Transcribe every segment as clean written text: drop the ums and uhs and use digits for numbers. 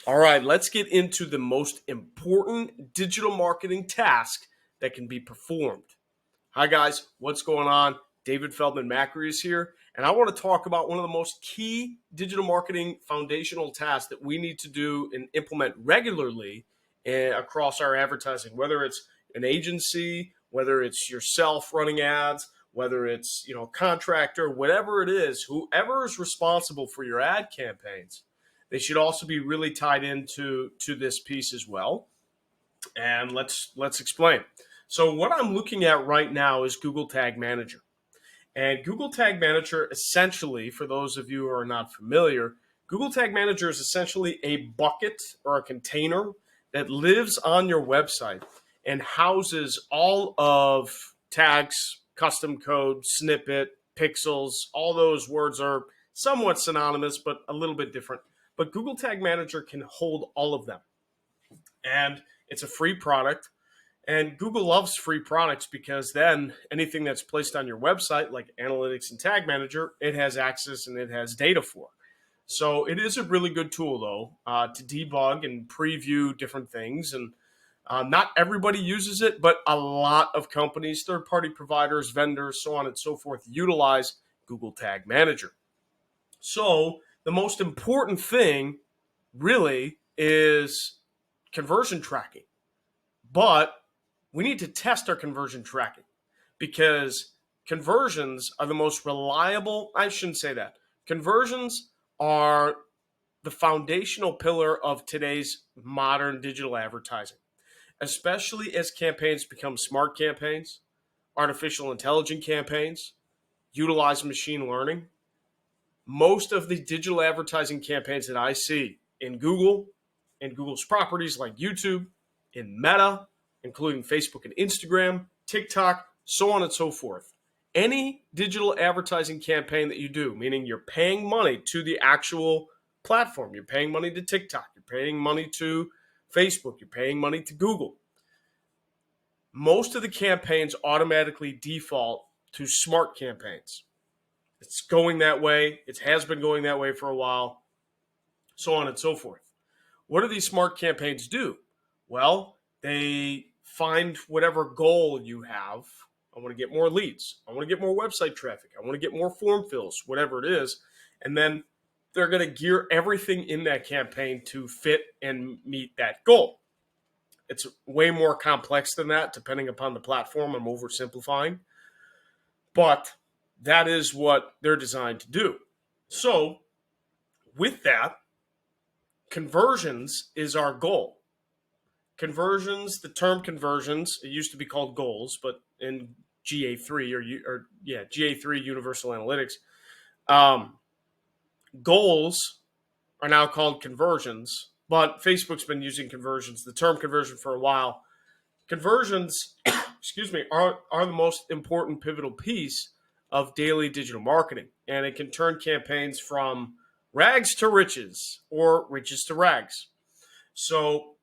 All right, let's get into the most important digital marketing task that can be performed. Hi, guys. What's going on? David Feldman-Makrias here, and I want to talk about one of the most key digital marketing foundational tasks that we need to do and implement regularly across our advertising, whether it's an agency, whether it's yourself running ads, whether it's a contractor, whatever it is, whoever is responsible for your ad campaigns. They should also be really tied into this piece as well. And let's explain. So what I'm looking at right now is Google Tag Manager. And Google Tag Manager, essentially, for those of you who are not familiar, Google Tag Manager is essentially a bucket or a container that lives on your website and houses all of tags, custom code, snippet, pixels. All those words are somewhat synonymous, but a little bit different. But Google Tag Manager can hold all of them. And it's a free product. And Google loves free products because then anything that's placed on your website, like Analytics and Tag Manager, it has access and it has data for. So it is a really good tool, though, to debug and preview different things. And not everybody uses it, but a lot of companies, third-party providers, vendors, so on and so forth, utilize Google Tag Manager. So the most important thing really is conversion tracking. But we need to test our conversion tracking because conversions are the most reliable. I shouldn't say that. Conversions are the foundational pillar of today's modern digital advertising, especially as campaigns become smart campaigns, artificial intelligence campaigns, utilize machine learning. Most of the digital advertising campaigns that I see in Google, in Google's properties like YouTube, in Meta, including Facebook and Instagram, TikTok, so on and so forth. Any digital advertising campaign that you do, meaning you're paying money to the actual platform, you're paying money to TikTok, you're paying money to Facebook, you're paying money to Google. Most of the campaigns automatically default to smart campaigns. It's going that way. It has been going that way for a while, so on and so forth. What do these smart campaigns do? Well, they find whatever goal you have. I want to get more leads. I want to get more website traffic. I want to get more form fills, whatever it is. And then they're going to gear everything in that campaign to fit and meet that goal. It's way more complex than that, depending upon the platform. I'm oversimplifying. But that is what they're designed to do. So with that, conversions is our goal. Conversions, the term conversions, it used to be called goals, but in GA3 GA3 Universal Analytics, goals are now called conversions, but Facebook's been using conversions, the term conversion, for a while. Conversions, are the most important pivotal piece of daily digital marketing, and it can turn campaigns from rags to riches or riches to rags. So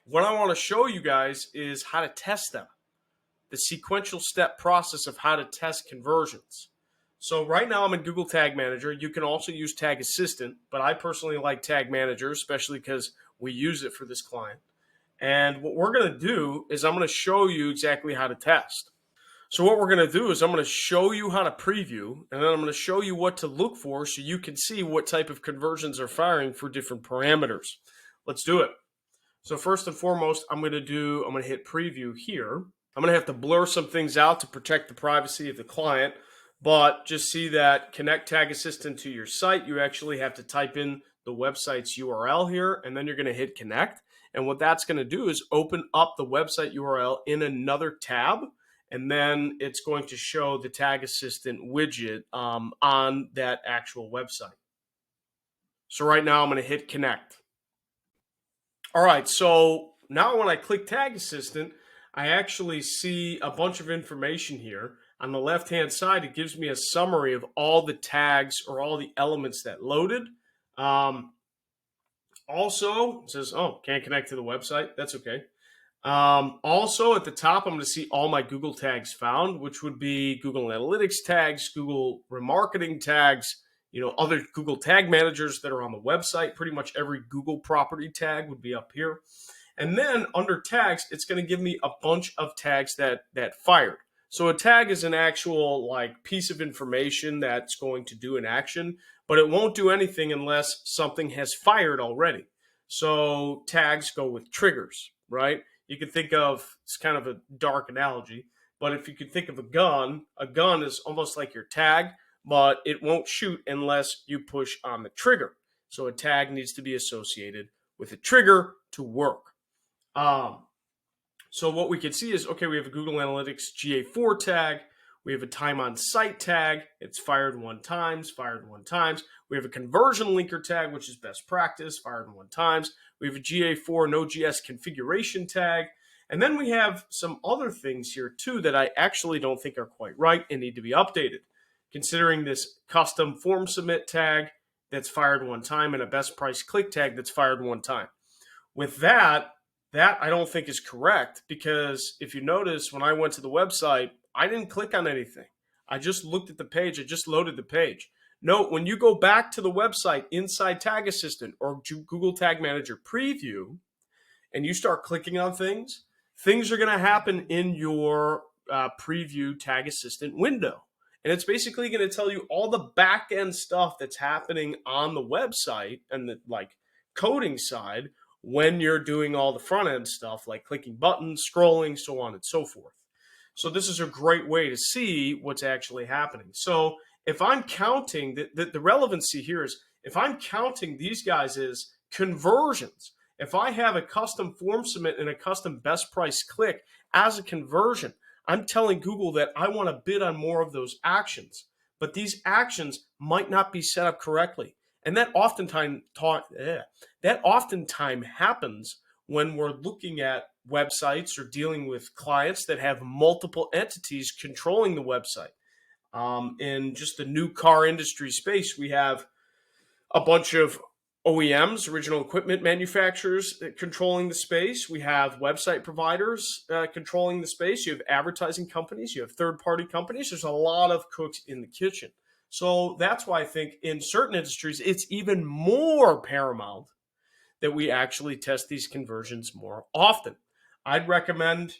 what I want to show you guys is how to test them, the sequential step process of how to test conversions. So right now I'm in Google Tag Manager. You can also use Tag Assistant, but I personally like Tag Manager, especially because we use it for this client. And what we're going to do is I'm going to show you exactly how to test. So what we're going to do is I'm going to show you how to preview, and then I'm going to show you what to look for so you can see what type of conversions are firing for different parameters. Let's do it. So first and foremost, I'm going to hit preview here. I'm going to have to blur some things out to protect the privacy of the client, but just see that connect Tag Assistant to your site. You actually have to type in the website's URL here, and then you're going to hit connect. And what that's going to do is open up the website URL in another tab, and then it's going to show the Tag Assistant widget on that actual website. So right now I'm going to hit connect. All right, so now when I click Tag Assistant, I actually see a bunch of information here. On the left-hand side, it gives me a summary of all the tags or all the elements that loaded. Also, it says, oh, can't connect to the website. That's okay. Also, at the top, I'm going to see all my Google tags found, which would be Google Analytics tags, Google remarketing tags, other Google tag managers that are on the website. Pretty much every Google property tag would be up here. And then under tags, it's going to give me a bunch of tags that fired. So a tag is an actual piece of information that's going to do an action, but it won't do anything unless something has fired already. So tags go with triggers, right? You can think of, it's kind of a dark analogy, but if you could think of a gun is almost like your tag, but it won't shoot unless you push on the trigger. So a tag needs to be associated with a trigger to work. So what we can see is, okay, we have a Google Analytics GA4 tag. We have a time on site tag. It's fired one times. We have a conversion linker tag, which is best practice, fired one times. We have a GA4 Node.js configuration tag. And then we have some other things here too that I actually don't think are quite right and need to be updated. Considering this custom form submit tag that's fired one time and a best price click tag that's fired one time. With that I don't think is correct, because if you notice, when I went to the website, I didn't click on anything. I just looked at the page. I just loaded the page. Note, when you go back to the website inside Tag Assistant or Google Tag Manager Preview and you start clicking on things, things are going to happen in your Preview Tag Assistant window. And it's basically going to tell you all the back end stuff that's happening on the website and the coding side when you're doing all the front end stuff like clicking buttons, scrolling, so on and so forth. So this is a great way to see what's actually happening. So if I'm counting, the relevancy here is, if I'm counting these guys as conversions, if I have a custom form submit and a custom best price click as a conversion, I'm telling Google that I want to bid on more of those actions. But these actions might not be set up correctly. And that oftentimes happens when we're looking at websites or dealing with clients that have multiple entities controlling the website. In just the new car industry space, we have a bunch of OEMs, original equipment manufacturers, controlling the space. We have website providers controlling the space. You have advertising companies. You have third-party companies. There's a lot of cooks in the kitchen. So that's why I think in certain industries, it's even more paramount that we actually test these conversions more often. I'd recommend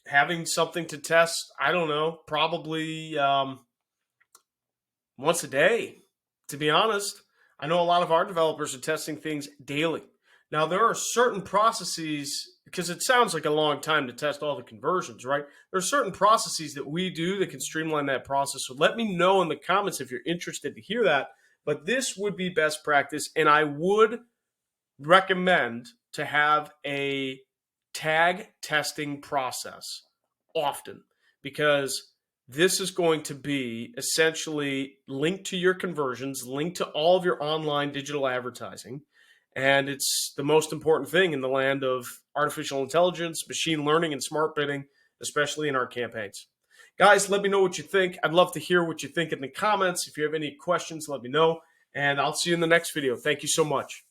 having something to test, I don't know, probably once a day, to be honest. I know a lot of our developers are testing things daily. Now, there are certain processes, because it sounds like a long time to test all the conversions, right? There are certain processes that we do that can streamline that process. So let me know in the comments if you're interested to hear that. But this would be best practice, and I would recommend to have a tag testing process often, because this is going to be essentially linked to your conversions, linked to all of your online digital advertising. And it's the most important thing in the land of artificial intelligence, machine learning, and smart bidding, especially in our campaigns. Guys, let me know what you think. I'd love to hear what you think in the comments. If you have any questions, let me know. And I'll see you in the next video. Thank you so much.